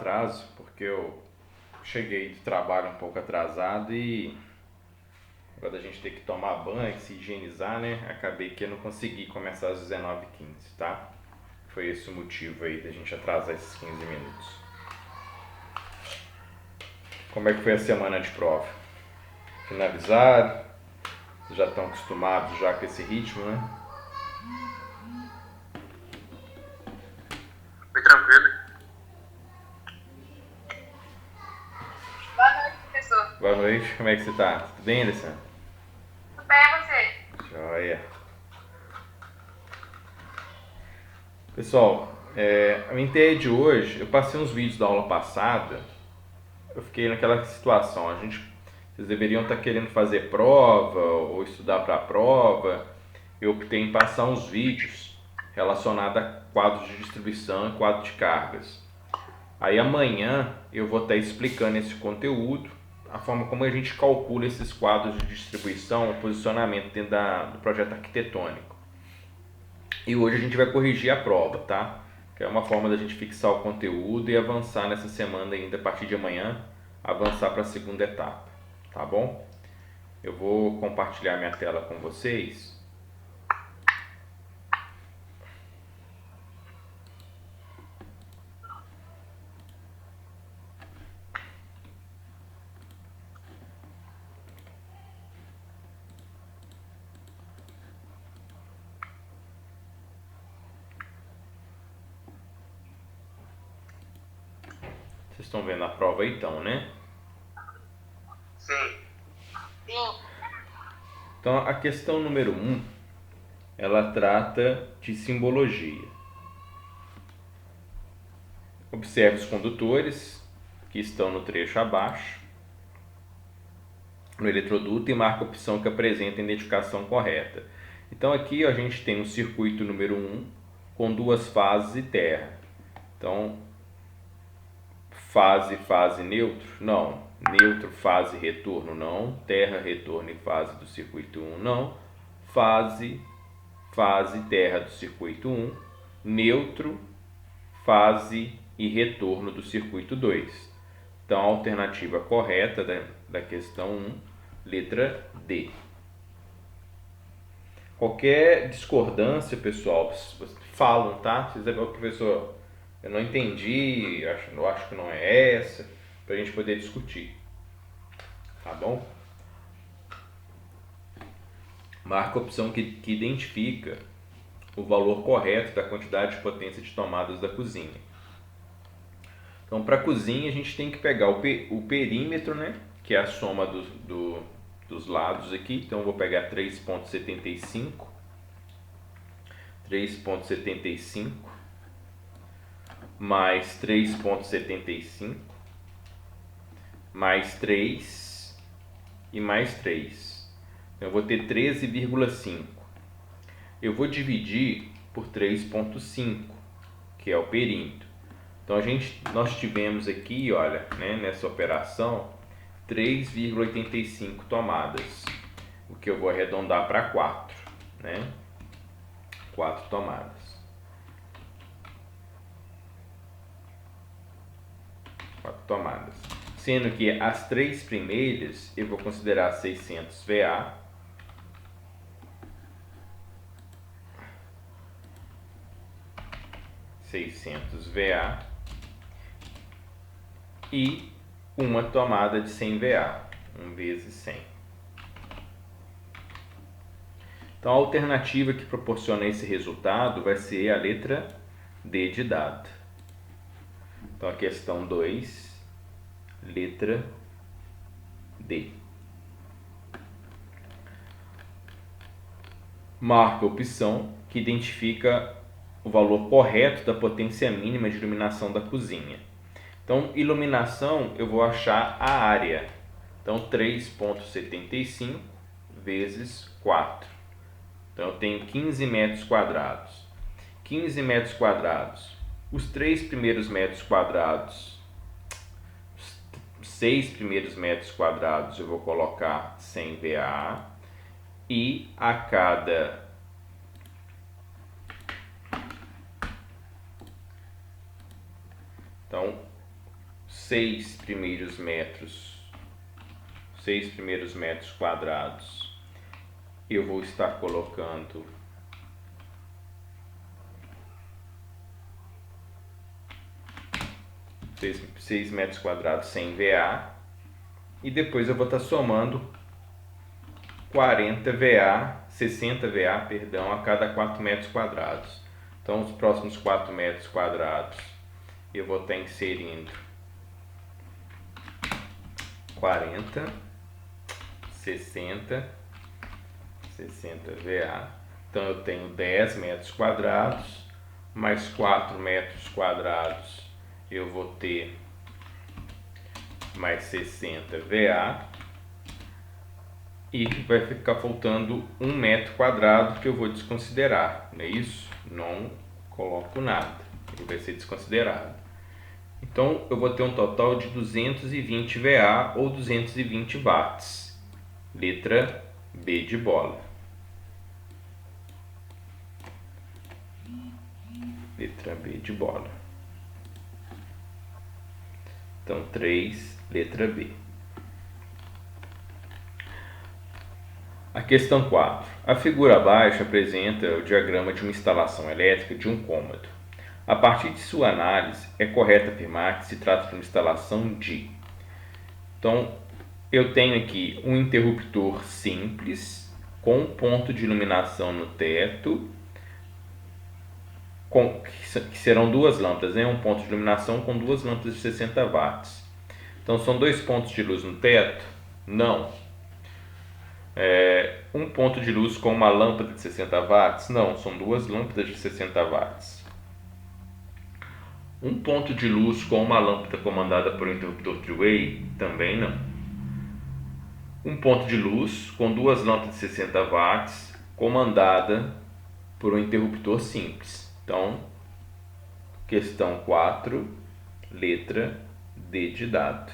atraso, porque eu cheguei do trabalho um pouco atrasado e agora a gente tem que tomar banho, se higienizar, né? Acabei que eu não consegui começar às 19h15, tá? Foi esse o motivo aí da gente atrasar esses 15 minutos. Como é que foi a semana de prova? Finalizaram? Vocês já estão acostumados já com esse ritmo, né? Foi tranquilo. Boa noite, professor. Boa noite, como é que você tá? Tudo bem, Alessandro? Tudo bem, e você? Joia. Pessoal, a minha ideia de hoje, eu passei uns vídeos da aula passada, eu fiquei naquela situação, vocês deveriam estar querendo fazer prova ou estudar para a prova, eu optei em passar uns vídeos relacionados a quadros de distribuição e quadro de cargas. Aí amanhã eu vou estar explicando esse conteúdo, a forma como a gente calcula esses quadros de distribuição, o posicionamento dentro do projeto arquitetônico. E hoje a gente vai corrigir a prova, tá? Que é uma forma da gente fixar o conteúdo e avançar nessa semana ainda, a partir de amanhã, avançar para a segunda etapa, tá bom? Eu vou compartilhar minha tela com vocês. Vocês estão vendo a prova aí, então, né? Sim. Sim. Então, a questão número 1, ela trata de simbologia. Observe os condutores que estão no trecho abaixo, no eletroduto, e marca a opção que apresenta a identificação correta. Então aqui a gente tem um circuito número 1 com duas fases e terra. Então, fase, neutro? Não. Neutro, fase, retorno? Não. Terra, retorno e fase do circuito 1? Não. Fase, terra do circuito 1. Neutro, fase e retorno do circuito 2. Então, a alternativa correta da questão 1, letra D. Qualquer discordância, pessoal, falam, tá? Vocês devem, professor, eu não entendi, eu acho que não é essa, para a gente poder discutir. Tá bom? Marca a opção que identifica o valor correto da quantidade de potência de tomadas da cozinha. Então, para a cozinha, a gente tem que pegar o perímetro, né? Que é a soma dos lados aqui. Então, eu vou pegar 3,75. 3,75 mais 3,75 mais 3 e mais 3. Então, eu vou ter 13,5. Eu vou dividir por 3,5, que é o perímetro. Então, nós tivemos aqui, olha, né, nessa operação, 3,85 tomadas, o que eu vou arredondar para 4, né? 4 tomadas. 4 tomadas. Sendo que as três primeiras eu vou considerar 600 VA. E uma tomada de 100 VA, 1 vezes 100. Então, a alternativa que proporciona esse resultado vai ser a letra D de dado. Então, a questão 2, letra D. Marca a opção que identifica o valor correto da potência mínima de iluminação da cozinha. Então, iluminação, eu vou achar a área. Então, 3,75 vezes 4. Então, eu tenho 15 metros quadrados. 15 metros quadrados. Os 3 primeiros metros quadrados, os 6 primeiros metros quadrados, eu vou colocar 100 VA. E a cada 6 primeiros metros quadrados, eu vou estar colocando 6 metros quadrados sem VA, e depois eu vou estar somando 60 VA, perdão, a cada 4 metros quadrados. Então, os próximos 4 metros quadrados eu vou estar inserindo 40, 60 VA. Então, eu tenho 10 metros quadrados, mais 4 metros quadrados eu vou ter mais 60 VA, e vai ficar faltando 1 metro quadrado que eu vou desconsiderar, não é isso? Não coloco nada, ele vai ser desconsiderado. Então eu vou ter um total de 220 VA ou 220 watts. Letra B de bola. Letra B de bola. Então 3, letra B. A questão 4. A figura abaixo apresenta o diagrama de uma instalação elétrica de um cômodo. A partir de sua análise, é correto afirmar que se trata de uma instalação de... Então, eu tenho aqui um interruptor simples, com um ponto de iluminação no teto, que serão 2 lâmpadas, né? Um ponto de iluminação com 2 lâmpadas de 60 watts. Então, são 2 pontos de luz no teto? Não. Um ponto de luz com uma lâmpada de 60 watts? Não, são 2 lâmpadas de 60 watts. Um ponto de luz com uma lâmpada comandada por um interruptor three-way? Também não. Um ponto de luz com 2 lâmpadas de 60 watts comandada por um interruptor simples. Então, questão 4, letra D de dado.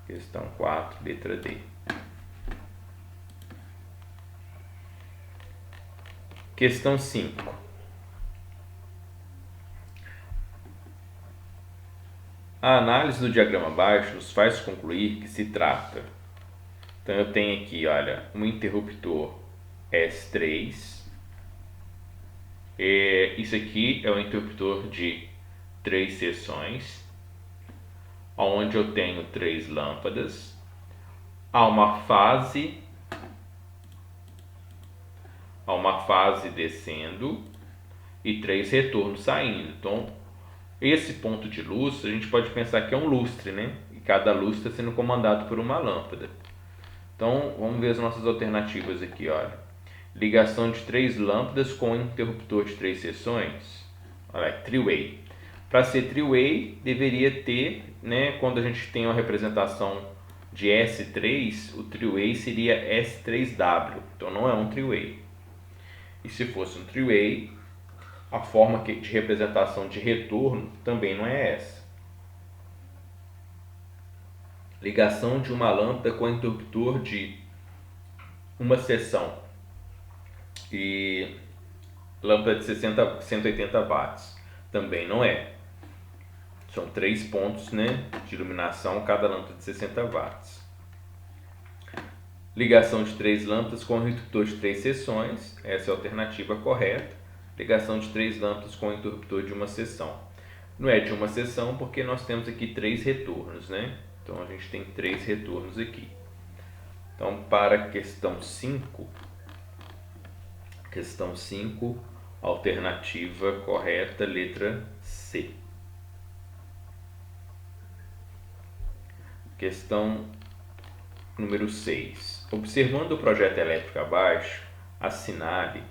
Questão 4, letra D. Questão 5. A análise do diagrama abaixo nos faz concluir que se trata... Então, eu tenho aqui, olha, um interruptor S3. Isso aqui é um interruptor de 3 seções, onde eu tenho 3 lâmpadas. Há uma fase descendo e 3 retornos saindo. Então, esse ponto de luz, a gente pode pensar que é um lustre, né? E cada lustre está sendo comandado por uma lâmpada. Então, vamos ver as nossas alternativas aqui, olha. Ligação de 3 lâmpadas com um interruptor de 3 seções. Olha, three-way. Para ser three-way, deveria ter, né? Quando a gente tem uma representação de S3, o three-way seria S3W. Então, não é um three-way. E se fosse um three-way, a forma de representação de retorno também não é essa. Ligação de uma lâmpada com interruptor de uma seção e lâmpada de 180 watts. Também não é. São 3 pontos, né, de iluminação, cada lâmpada de 60 watts. Ligação de 3 lâmpadas com interruptor de 3 seções. Essa é a alternativa correta. Ligação de 3 lâmpadas com interruptor de uma seção. Não é de uma seção porque nós temos aqui 3 retornos, né? Então, a gente tem 3 retornos aqui. Então, para a questão 5, alternativa correta, letra C. Questão número 6. Observando o projeto elétrico abaixo, assinale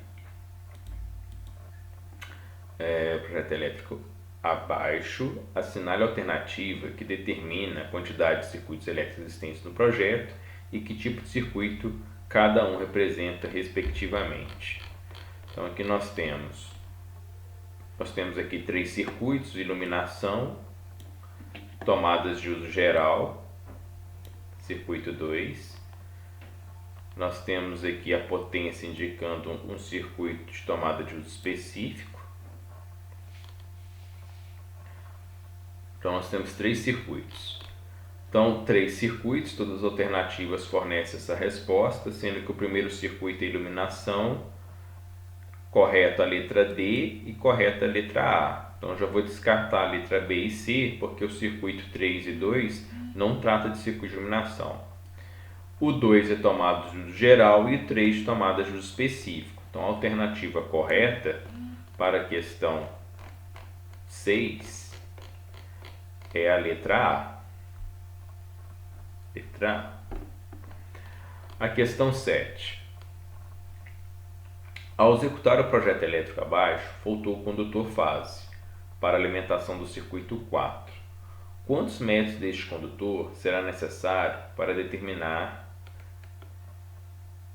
assinale a alternativa que determina a quantidade de circuitos elétricos existentes no projeto e que tipo de circuito cada um representa respectivamente. Então aqui nós temos aqui 3 circuitos de iluminação, tomadas de uso geral, circuito 2. Nós temos aqui a potência indicando um circuito de tomada de uso específico. Então nós temos 3 circuitos. Então 3 circuitos, todas as alternativas fornecem essa resposta, sendo que o primeiro circuito é iluminação, correta a letra D e correta a letra A. Então já vou descartar a letra B e C, porque o circuito 3 e 2 não trata de circuito de iluminação. O 2 é tomada de uso geral e o 3 tomada de uso específico. Então a alternativa correta para a questão 6 é a letra A. Letra A. A questão 7. Ao executar o projeto elétrico abaixo, faltou o condutor fase para alimentação do circuito 4. Quantos metros deste condutor será necessário para determinar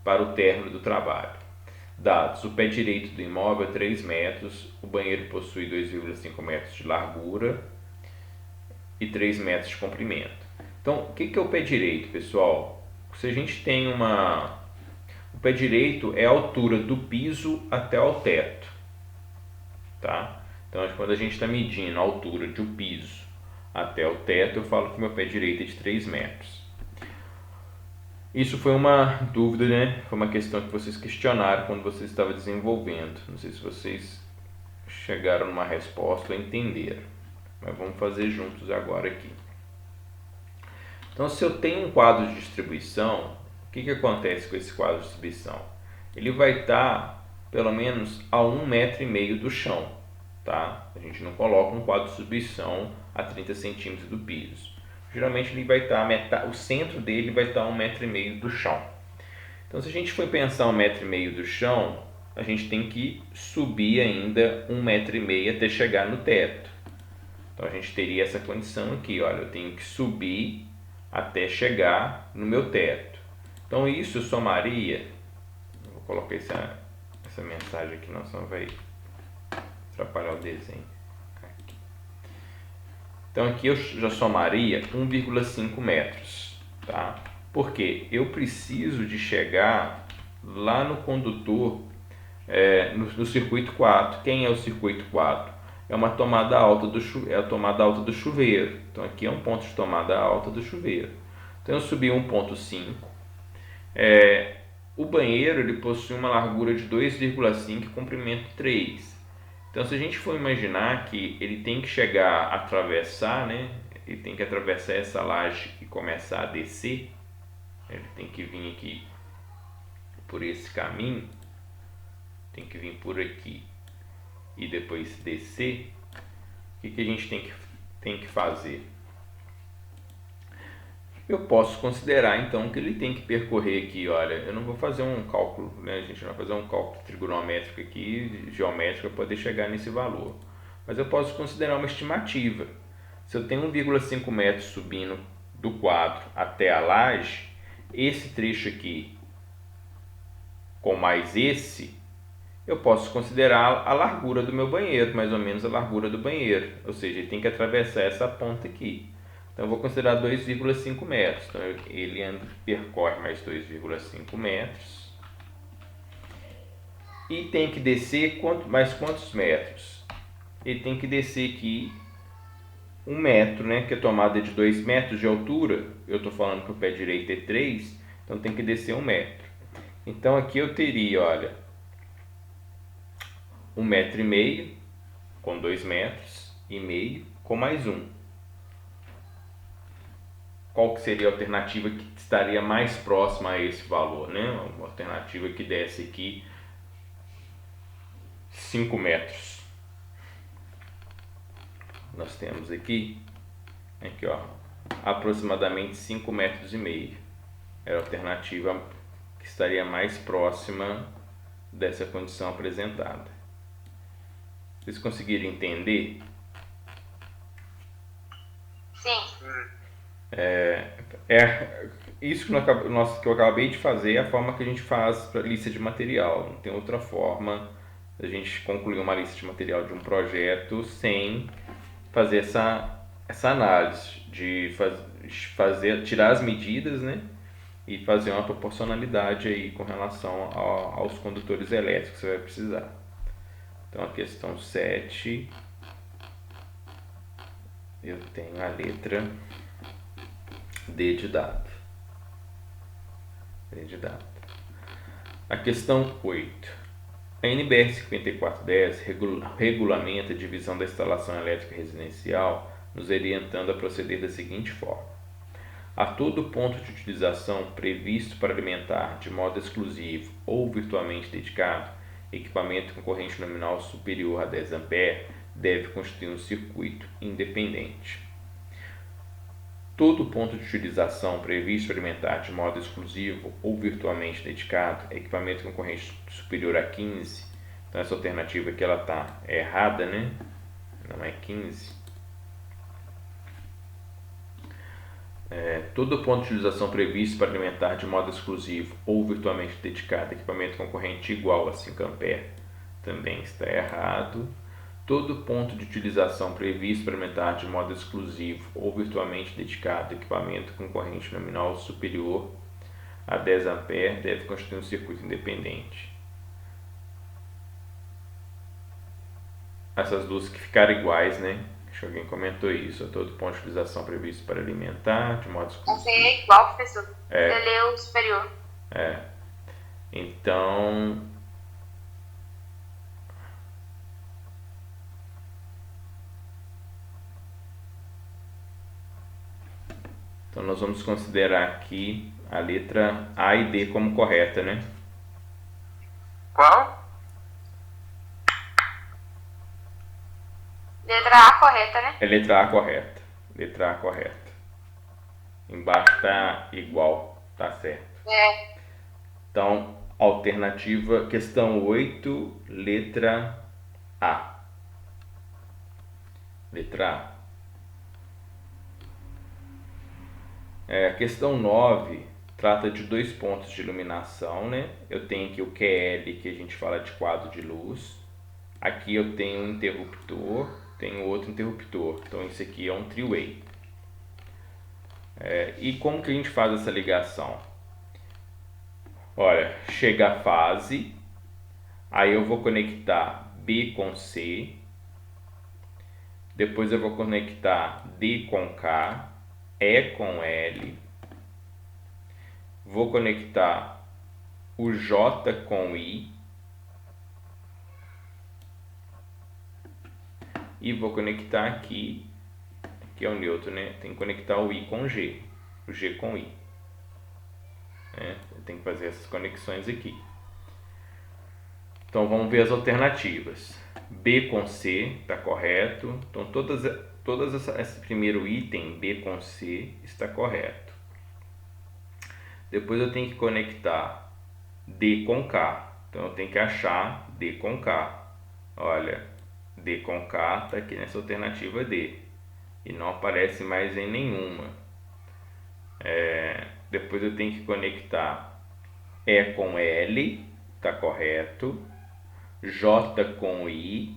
para o término do trabalho? Dados: o pé direito do imóvel é 3 metros, o banheiro possui 2,5 metros de largura e 3 metros de comprimento. Então, o que é o pé direito, pessoal? Se a gente tem o pé direito é a altura do piso até o teto, tá? Então, quando a gente está medindo a altura do piso até o teto, eu falo que meu pé direito é de 3 metros. Isso foi uma dúvida, né? Foi uma questão que vocês questionaram quando vocês estavam desenvolvendo. Não sei se vocês chegaram numa resposta ou entenderam, mas vamos fazer juntos agora aqui. Então, se eu tenho um quadro de distribuição, o que acontece com esse quadro de distribuição? Ele vai estar pelo menos a 1,5 metro do chão, tá? A gente não coloca um quadro de distribuição a 30 centímetros do piso. Geralmente ele vai estar, o centro dele vai estar a 1,5 metro do chão. Então, se a gente for pensar 1,5 metro do chão, a gente tem que subir ainda 1,5 metro até chegar no teto. Então, a gente teria essa condição aqui, olha, eu tenho que subir até chegar no meu teto. Então, isso eu somaria, vou colocar essa mensagem aqui, não, senão vai atrapalhar o desenho. Aqui. Então, aqui eu já somaria 1,5 metros, tá? Porque eu preciso de chegar lá no condutor, no circuito 4. Quem é o circuito 4? É uma tomada alta a tomada alta do chuveiro. Então aqui é um ponto de tomada alta do chuveiro. Então eu subi 1,5. O banheiro ele possui uma largura de 2,5 e comprimento 3. Então se a gente for imaginar que ele tem que chegar a atravessar, né? Ele tem que atravessar essa laje e começar a descer. Ele tem que vir aqui por esse caminho. Tem que vir por aqui e depois descer. O que a gente tem que fazer? Eu posso considerar então que ele tem que percorrer aqui, olha, eu não vou fazer um cálculo, né? A gente não vai fazer um cálculo trigonométrico aqui, geométrico, para poder chegar nesse valor. Mas eu posso considerar uma estimativa. Se eu tenho 1,5 metros subindo do quadro até a laje, esse trecho aqui com mais esse, eu posso considerar a largura do meu banheiro, mais ou menos a largura do banheiro. Ou seja, ele tem que atravessar essa ponta aqui. Então eu vou considerar 2,5 metros. Então ele percorre mais 2,5 metros. E tem que descer mais quantos metros? Ele tem que descer aqui 1 metro, né? Que a tomada é de 2 metros de altura. Eu estou falando que o pé direito é 3, então tem que descer 1 metro. Então aqui eu teria, olha, 1,5 metro com 2 metros e meio com mais 1. Qual que seria a alternativa que estaria mais próxima a esse valor, né? Uma alternativa que desse aqui 5 metros. Nós temos aqui, ó, aproximadamente 5 metros e meio. Era a alternativa que estaria mais próxima dessa condição apresentada. Vocês conseguiram entender? Sim. Isso que eu acabei de fazer é a forma que a gente faz para lista de material. Não tem outra forma da gente concluir uma lista de material de um projeto sem fazer essa análise de tirar as medidas, né? E fazer uma proporcionalidade aí com relação aos condutores elétricos que você vai precisar. Então a questão 7 eu tenho a letra D de dado. D de dado. A questão 8. A NBR 5410 regulamenta a divisão da instalação elétrica residencial, nos orientando a proceder da seguinte forma. A todo ponto de utilização previsto para alimentar de modo exclusivo ou virtualmente dedicado equipamento com corrente nominal superior a 10 A deve constituir um circuito independente. Todo ponto de utilização previsto para alimentar de modo exclusivo ou virtualmente dedicado equipamento com corrente superior a 15, então essa alternativa aqui ela está errada, né? Não é 15. Todo ponto de utilização previsto para alimentar de modo exclusivo ou virtualmente dedicado equipamento com corrente igual a 5 A também está errado. Todo ponto de utilização previsto para alimentar de modo exclusivo ou virtualmente dedicado equipamento com corrente nominal superior a 10 A deve constituir um circuito independente. Essas duas que ficaram iguais, né? Acho que alguém comentou isso. Todo ponto de utilização previsto para alimentar de modo exclusivo. Essa é igual, professor. Você leu o superior. Então, nós vamos considerar aqui a letra A e D como correta, né? Qual? Letra A correta, né? É letra A correta. Letra A correta. Embaixo tá igual, tá certo. Então, alternativa, questão 8, letra A. Letra A. Questão 9 trata de dois pontos de iluminação, né? Eu tenho aqui o QL, que a gente fala de quadro de luz. Aqui eu tenho um interruptor, tenho outro interruptor. Então, isso aqui é um three-way. E como que a gente faz essa ligação? Olha, chega a fase, aí eu vou conectar B com C, depois eu vou conectar D com K, E com L, vou conectar o J com I e vou conectar aqui, que é o neutro, né? Tem que conectar o I com G, o G com I. Eu tenho que fazer essas conexões aqui. Então vamos ver as alternativas. B com C está correto. Então esse primeiro item B com C está correto. Depois eu tenho que conectar D com K. Então eu tenho que achar D com K. Olha, D com K está aqui nessa alternativa D e não aparece mais em nenhuma. Depois eu tenho que conectar E com L, está correto. J com I,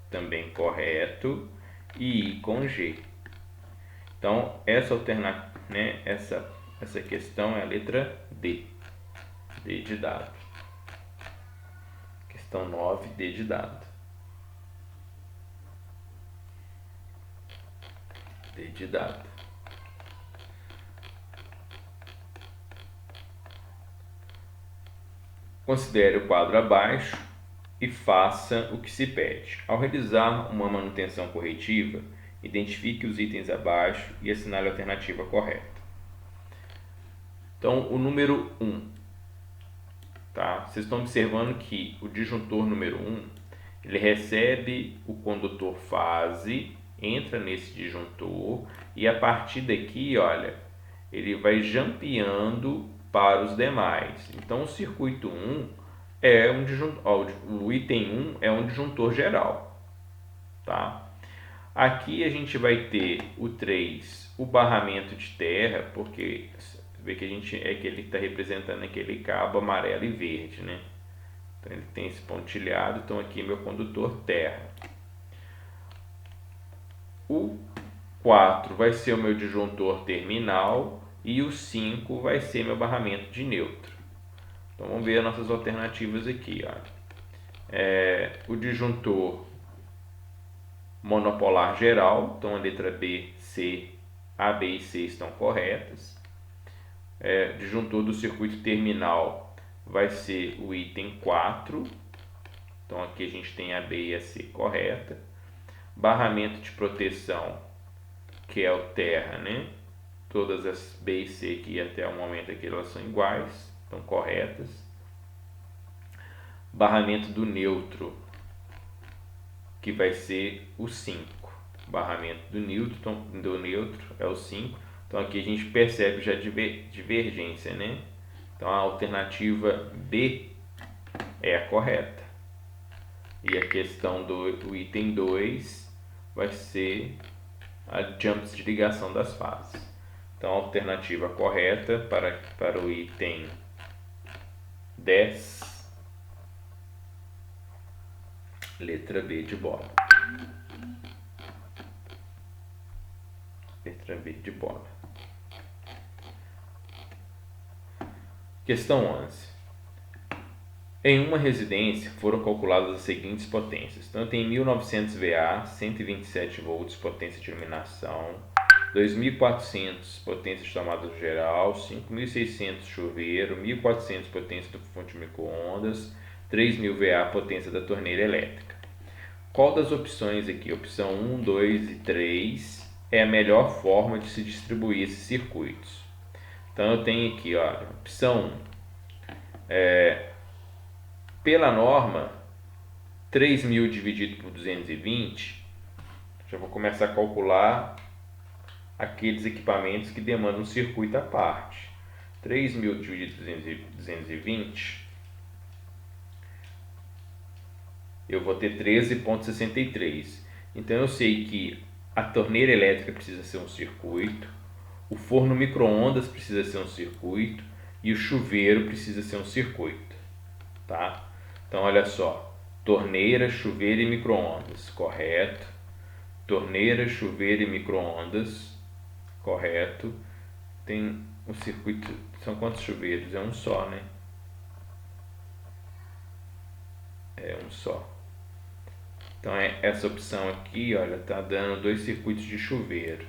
também correto. E I com G. Então, essa questão é a letra D. D de dado. Questão 9, D de dado. D de dado. Considere o quadro abaixo e faça o que se pede. Ao realizar uma manutenção corretiva, identifique os itens abaixo e assinale a alternativa correta. Então, o número 1. Tá? Vocês estão observando que o disjuntor número 1, ele recebe o condutor fase, entra nesse disjuntor e a partir daqui, olha, ele vai jampeando para os demais. Então, o circuito 1 é um disjuntor, o item 1 é um disjuntor geral, tá? Aqui a gente vai ter o 3, o barramento de terra, porque você vê que que ele está representando aquele cabo amarelo e verde, né? Então, ele tem esse pontilhado, então aqui é meu condutor terra. O 4 vai ser o meu disjuntor terminal e o 5 vai ser meu barramento de neutro. Então vamos ver as nossas alternativas aqui. Olha. O disjuntor monopolar geral, então a letra B, C, A, B e C estão corretas. Disjuntor do circuito terminal vai ser o item 4, então aqui a gente tem a B e a C correta. Barramento de proteção, que é o terra, né? Todas as B e C aqui até o momento aqui elas são iguais, estão corretas. Barramento do neutro, que vai ser o 5. Barramento do neutro é o 5. Então aqui a gente percebe já divergência, né? Então a alternativa B é a correta. E a questão do item 2 vai ser a jumps de ligação das fases. Então a alternativa correta para o item 10, letra B de bola. Letra B de bola. Questão 11. Em uma residência foram calculadas as seguintes potências. Então tem 1900 VA, 127 volts potência de iluminação, 2400 potência de tomada geral, 5600 chuveiro, 1400 potência da fonte de micro-ondas, 3000 VA potência da torneira elétrica. Qual das opções aqui, opção 1, 2 e 3, é a melhor forma de se distribuir esses circuitos? Então eu tenho aqui, olha, opção 1, pela norma, 3.000 dividido por 220, já vou começar a calcular aqueles equipamentos que demandam um circuito à parte. 3.000 dividido por 220, eu vou ter 13,63. Então eu sei que a torneira elétrica precisa ser um circuito, o forno micro-ondas precisa ser um circuito e o chuveiro precisa ser um circuito, tá? Então olha só, torneira, chuveiro e micro-ondas, correto. Torneira, chuveiro e micro-ondas, correto. Tem um circuito, são quantos chuveiros? É um só, né? É um só. Então essa opção aqui, olha, tá dando 2 circuitos de chuveiro.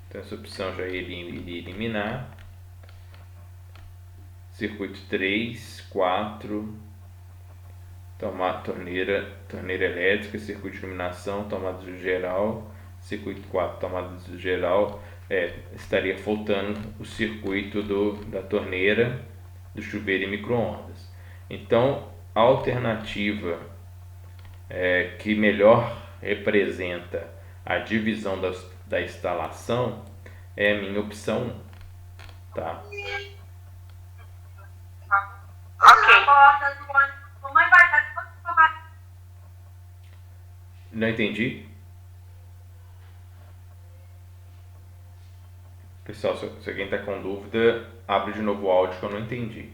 Então essa opção já iria eliminar. Circuito 3, 4, torneira elétrica, circuito de iluminação, tomada geral, circuito 4, tomada geral, estaria faltando o circuito da torneira, do chuveiro e micro-ondas. Então, a alternativa que melhor representa a divisão da instalação é a minha opção 1, tá? Não entendi? Pessoal, se alguém está com dúvida, abre de novo o áudio que eu não entendi.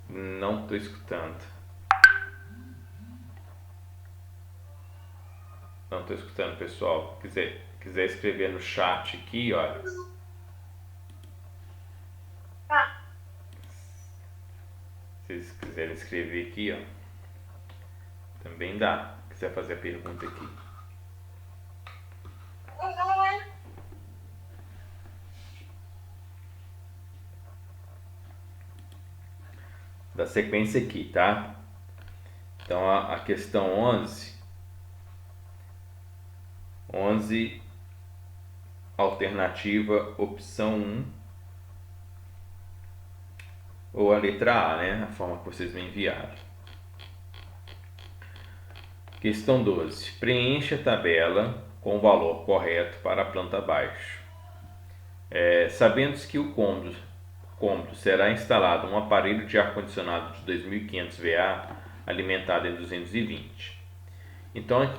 Não estou escutando. Não estou escutando, pessoal. Quiser escrever no chat aqui, olha. Se vocês quiserem escrever aqui, ó, também dá. Quiser fazer a pergunta aqui. Da sequência aqui, tá? Então a questão 11, alternativa opção 1, ou a letra A, né? A forma que vocês me enviaram. Questão 12. Preencha a tabela com o valor correto para a planta abaixo. Sabendo que o cômodo será instalado um aparelho de ar-condicionado de 2.500 VA alimentado em 220. Então,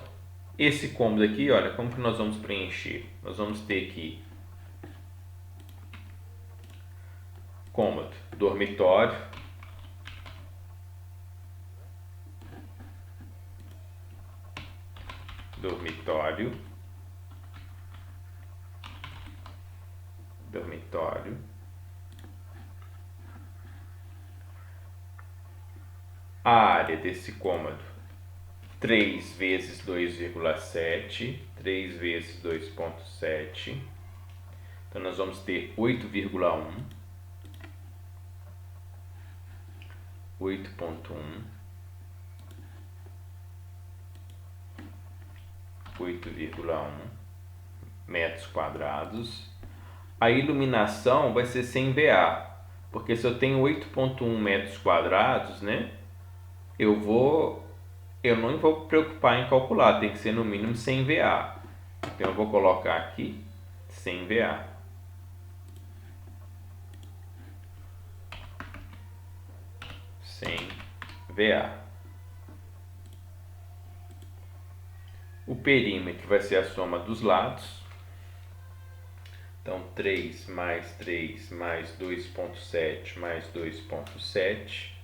esse cômodo aqui, olha, como que nós vamos preencher? Nós vamos ter aqui cômodo, dormitório, dormitório. A área desse cômodo, 3 vezes 2,7, 3 vezes 2,7. Então, nós vamos ter 8,1, 8,1, 8,1 metros quadrados. A iluminação vai ser sem VA, porque se eu tenho 8,1 metros quadrados, né, eu não vou preocupar em calcular, tem que ser no mínimo sem VA. Então eu vou colocar aqui sem VA. Sem VA. O perímetro vai ser a soma dos lados. Então 3 mais 3 mais 2,7 mais 2,7.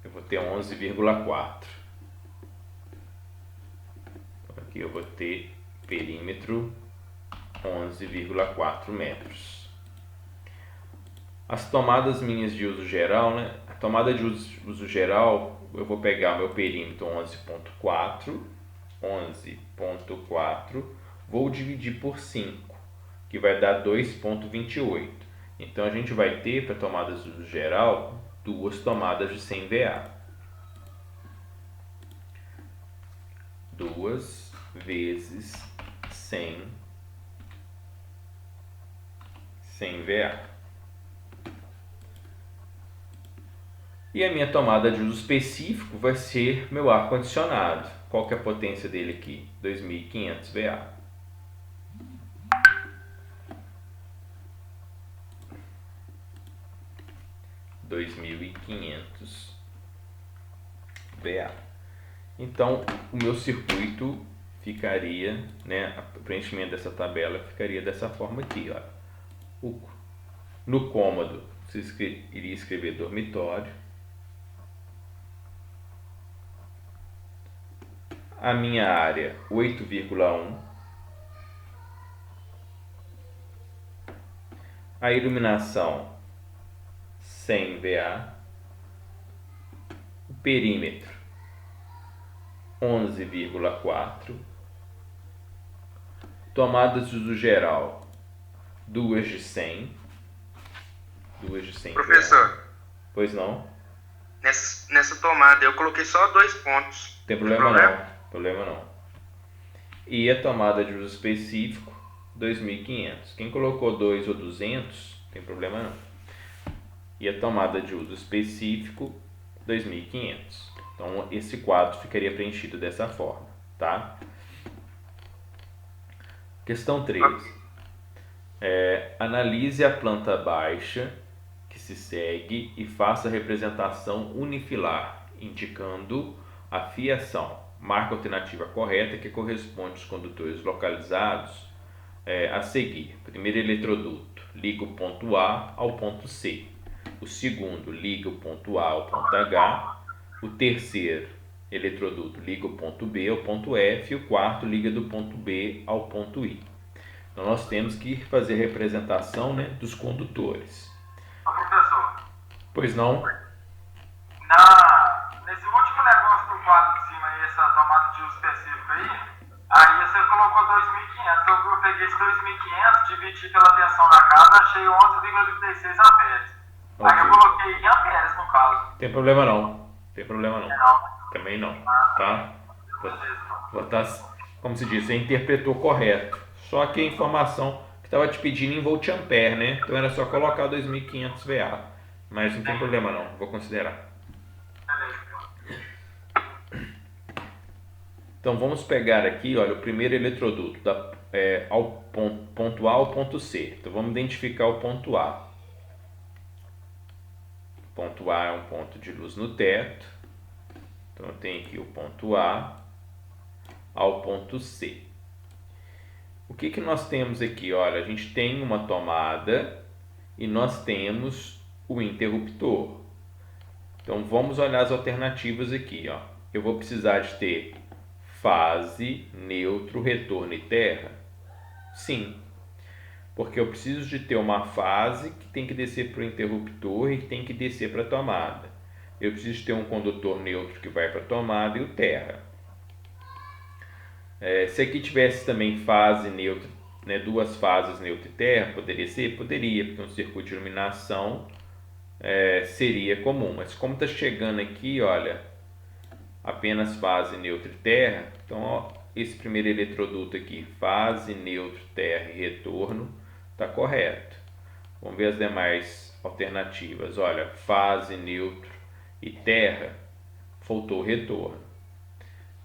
Eu vou ter 11,4. Aqui eu vou ter perímetro 11,4 metros. As tomadas minhas de uso geral, né? A tomada de uso geral, eu vou pegar meu perímetro 11,4, 11,4, vou dividir por 5, que vai dar 2,28. Então a gente vai ter, para tomadas de uso geral, 2 tomadas de 100 VA. 2 vezes 100 VA. E a minha tomada de uso específico vai ser meu ar-condicionado. Qual que é a potência dele aqui? 2.500 VA. VA. Então, o meu circuito ficaria, né, o preenchimento dessa tabela ficaria dessa forma aqui, ó. No cômodo, você iria escrever dormitório. A minha área, 8,1. A iluminação, 100 VA. O perímetro, 11,4. Tomadas de uso geral, 2 de 100. 2 de 100 Professor, VA. Pois não? Nessa tomada eu coloquei só 2 pontos. Tem problema não. Problema não. E a tomada de uso específico, 2.500. Quem colocou 2 ou 200, tem problema não. E a tomada de uso específico, 2.500. Então, esse quadro ficaria preenchido dessa forma, tá? Questão 3. Analise a planta baixa que se segue e faça a representação unifilar, indicando a fiação. Marca a alternativa correta que corresponde aos condutores localizados a seguir. Primeiro eletroduto, liga o ponto A ao ponto C. O segundo, liga o ponto A ao ponto H. O terceiro eletroduto, liga o ponto B ao ponto F. E o quarto, liga do ponto B ao ponto I. Então, nós temos que fazer a representação, né, dos condutores. Professor. Pois não? Nesse último negócio do quadro de cima aí, essa tomada de uso específico aí você colocou 2.500. Eu peguei esse 2.500, dividi pela tensão da casa, achei 11,36 amperes. Okay. Aí eu coloquei em amperes no caso. Tem problema não. Tem problema não. Não. Também não. Tá? Como se diz, você interpretou correto. Só que a informação que estava te pedindo em volt ampere, né? Então era só colocar 2.500 VA. Mas não tem problema não. Vou considerar. Então vamos pegar aqui, olha, o primeiro eletroduto ao ponto A ao ponto C. Então vamos identificar o ponto A. O ponto A é um ponto de luz no teto. Então eu tenho aqui o ponto A ao ponto C. O que nós temos aqui? Olha, a gente tem uma tomada e nós temos o interruptor. Então vamos olhar as alternativas aqui, ó. Eu vou precisar de ter fase, neutro, retorno e terra? Sim. Porque eu preciso de ter uma fase que tem que descer para o interruptor e que tem que descer para a tomada. Eu preciso ter um condutor neutro que vai para a tomada e o terra. Se aqui tivesse também fase neutra, né, duas fases neutro e terra, poderia ser? Poderia, porque um circuito de iluminação seria comum. Mas como está chegando aqui, olha, apenas fase neutro e terra, então ó, esse primeiro eletroduto aqui, fase, neutro, terra e retorno, está correto. Vamos ver as demais alternativas. Olha, fase, neutro e terra, faltou retorno.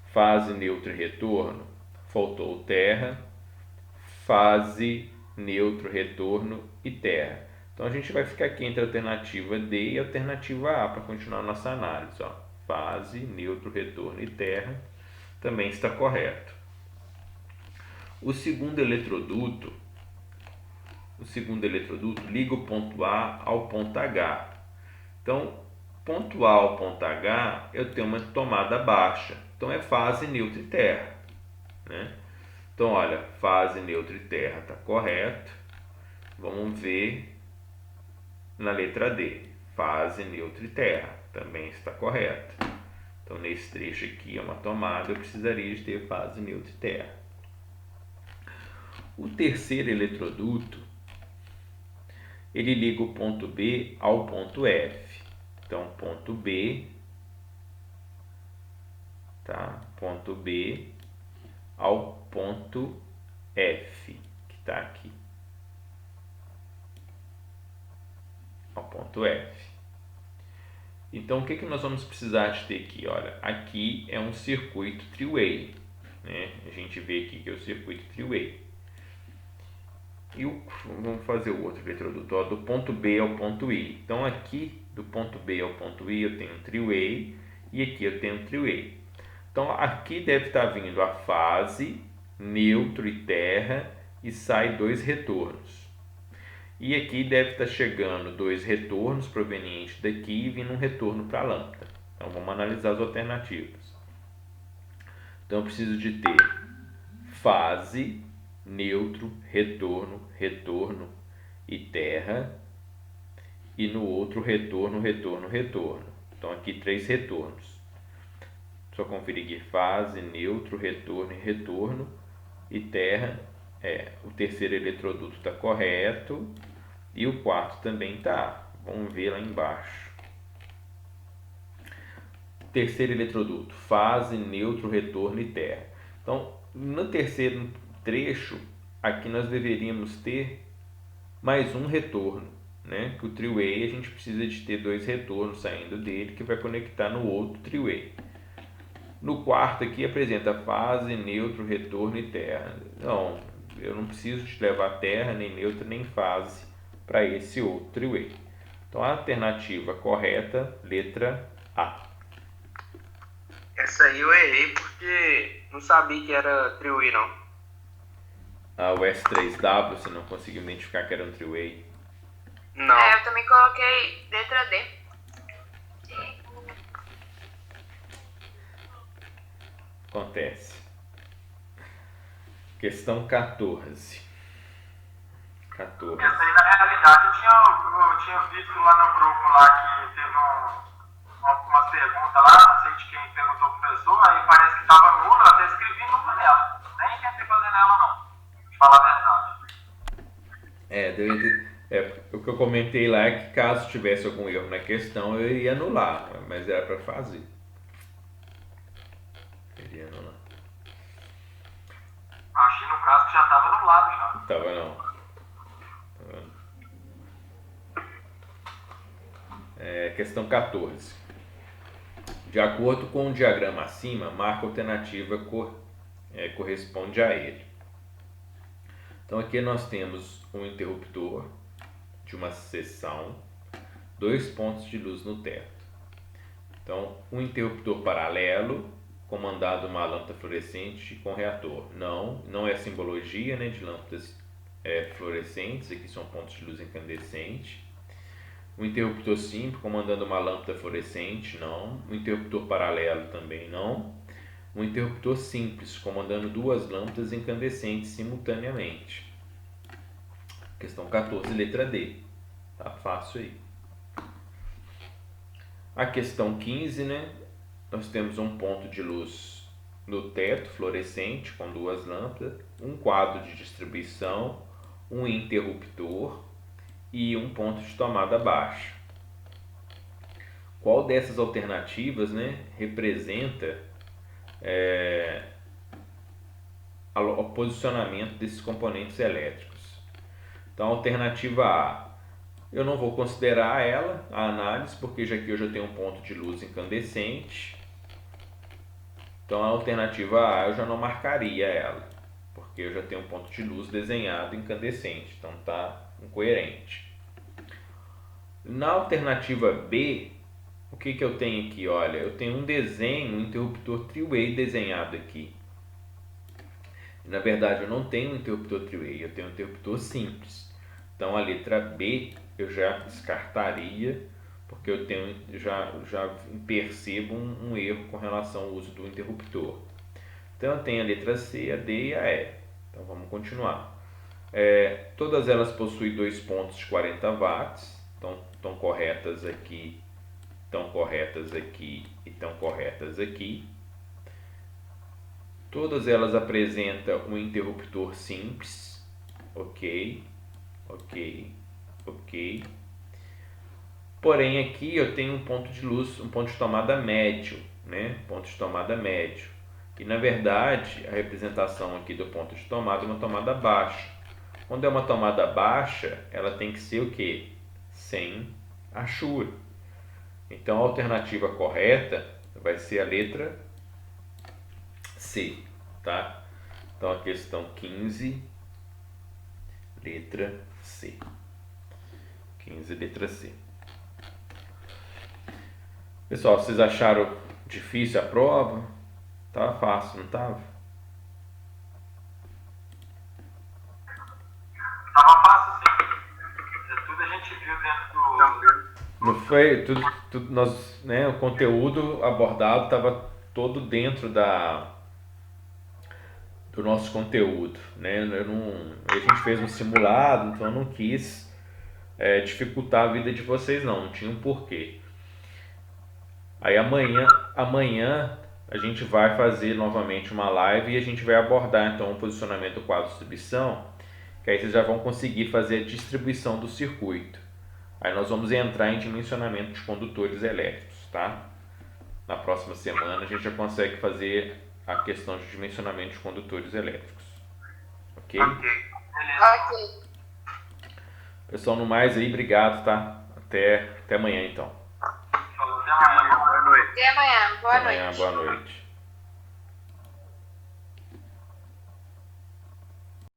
Fase, neutro e retorno, faltou terra. Fase, neutro, retorno e terra. Então a gente vai ficar aqui entre a alternativa D e a alternativa A para continuar a nossa análise. Ó. Fase, neutro, retorno e terra também está correto. O segundo eletroduto liga o ponto A ao ponto H. Então, ponto A ao ponto H, eu tenho uma tomada baixa. Então, é fase, neutro e terra. Né? Então, olha, fase, neutro e terra está correto. Vamos ver na letra D. Fase, neutro e terra também está correto. Então, nesse trecho aqui é uma tomada, eu precisaria de ter fase, neutro e terra. O terceiro eletroduto, ele liga o ponto B ao ponto F. Então, ponto B, tá? Ponto B ao ponto F, que está aqui. Ao ponto F. Então, o que nós vamos precisar de ter aqui? Olha, aqui é um circuito three-way, né? A gente vê aqui que é o circuito three-way. E vamos fazer o outro eletroduto, ó, do ponto B ao ponto I. Então, aqui, do ponto B ao ponto I, eu tenho um three-way e aqui eu tenho um three-way. Então, aqui deve estar vindo a fase, neutro e terra e sai dois retornos. E aqui deve estar chegando dois retornos provenientes daqui e vindo um retorno para a lâmpada. Então, vamos analisar as alternativas. Então, eu preciso de ter fase, neutro, retorno, retorno e terra. E no outro, retorno, retorno, retorno. Então, aqui três retornos. Só conferir aqui, fase, neutro, retorno e retorno. E terra, o terceiro eletroduto está correto. E o quarto também está. Vamos ver lá embaixo. Terceiro eletroduto, fase, neutro, retorno e terra. Então, no terceiro trecho, aqui nós deveríamos ter mais um retorno, né? Que o three-way a gente precisa de ter dois retornos saindo dele que vai conectar no outro three-way. No quarto aqui apresenta fase, neutro, retorno e terra. Não, eu não preciso de levar terra, nem neutro, nem fase para esse outro three-way. Então a alternativa correta, letra A. Essa aí eu errei porque não sabia que era three-way não. O S3W, você não conseguiu identificar que era um three-way? Não. Eu também coloquei letra D. Acontece. Questão 14. Essa aí, na realidade, eu tinha visto lá no grupo lá que teve umas perguntas lá, não sei de quem perguntou pro professor, aí parece que estava nula, eu até escrevi nula nela. Nem tentei fazer nela, não. De falar a verdade. O que eu comentei lá é que caso tivesse algum erro na questão, eu iria anular, mas era para fazer. Iria anular. Achei no caso que já estava anulado já. Tava não. Questão 14. De acordo com o diagrama acima, marca alternativa corresponde a ele. Então aqui nós temos um interruptor de uma seção, dois pontos de luz no teto. Então, um interruptor paralelo, comandado uma lâmpada fluorescente com reator. Não é simbologia, né, de lâmpadas fluorescentes, aqui são pontos de luz incandescente. Um interruptor simples, comandando uma lâmpada fluorescente, não. Um interruptor paralelo, também não. Um interruptor simples, comandando duas lâmpadas incandescentes simultaneamente. Questão 14, letra D. Tá fácil aí. A questão 15, né? Nós temos um ponto de luz no teto fluorescente com duas lâmpadas, um quadro de distribuição, um interruptor e um ponto de tomada baixa. Qual dessas alternativas, né, representa o posicionamento desses componentes elétricos? Então, a alternativa A, eu não vou considerar ela, a análise, porque já aqui eu já tenho um ponto de luz incandescente. Então, a alternativa A eu já não marcaria ela, porque eu já tenho um ponto de luz desenhado incandescente, então está incoerente. Na alternativa B, o que eu tenho aqui? Olha, eu tenho um desenho, um interruptor three-way desenhado aqui. Na verdade, eu não tenho um interruptor three-way, eu tenho um interruptor simples. Então, a letra B eu já descartaria, porque eu tenho, já percebo um erro com relação ao uso do interruptor. Então, eu tenho a letra C, a D e a E. Então, vamos continuar. Todas elas possuem 2 pontos de 40 watts, então estão corretas aqui, estão corretas aqui e estão corretas aqui. Todas elas apresentam um interruptor simples, ok. Porém aqui eu tenho um ponto de luz, um ponto de tomada médio, né? Ponto de tomada médio. E na verdade a representação aqui do ponto de tomada é uma tomada baixa. Quando é uma tomada baixa, ela tem que ser o quê? Sem achura. Então a alternativa correta vai ser a letra C, tá? Então a questão 15, letra C. 15, letra C. Pessoal, vocês acharam difícil a prova? Tava fácil, não tava? Tava fácil, sim. Tudo a gente viu dentro do... Não foi tudo nós, né, o conteúdo abordado estava todo dentro do nosso conteúdo, né? A gente fez um simulado, então eu não quis dificultar a vida de vocês, não tinha um porquê. Aí amanhã a gente vai fazer novamente uma live e a gente vai abordar então o posicionamento do quadro de distribuição, que aí vocês já vão conseguir fazer a distribuição do circuito. Aí nós vamos entrar em dimensionamento de condutores elétricos, tá? Na próxima semana a gente já consegue fazer a questão de dimensionamento de condutores elétricos. Ok? Ok. Pessoal, no mais aí, obrigado, tá? Até amanhã então. Falou, até amanhã. Boa noite. Até amanhã. Boa Até amanhã, noite. boa noite.